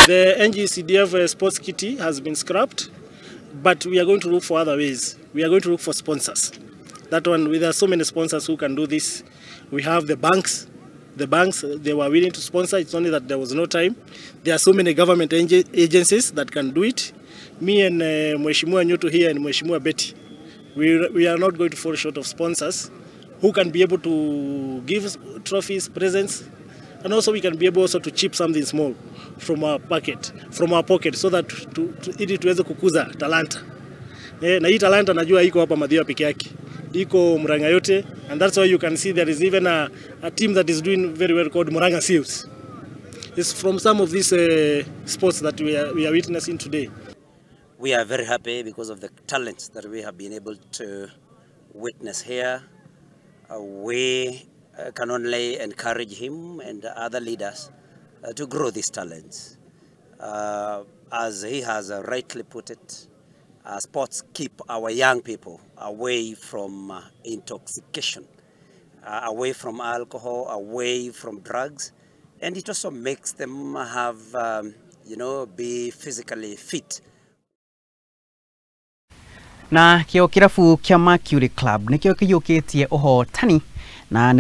The NGCDF sports kitty has been scrapped, but we are going to look for other ways. We are going to look for sponsors. That one, there are so many sponsors who can do this. We have the banks. The banks, they were willing to sponsor. It's only that there was no time. There are so many government agencies that can do it. Me and Mheshimiwa Nyutu here and Mheshimiwa Betty, we are not going to fall short of sponsors who can be able to give trophies, presents, and also we can be able also to chip something small from our pocket, so that ili tuweze kukuza talanta. Na hii talanta najua iko hapa mathioya peke yake. Iko Murang'a yote, and that's why you can see there is even a team that is doing very well called Murang'a Seals. It's from some of these sports that we are witnessing today. We are very happy because of the talents that we have been able to witness here. We can only encourage him and other leaders to grow these talents. As he has rightly put it, sports keep our young people away from intoxication, away from alcohol, away from drugs, and it also makes them have, be physically fit. Na kio kirafu kia Mercury Club nikio kiyukitie uhotani na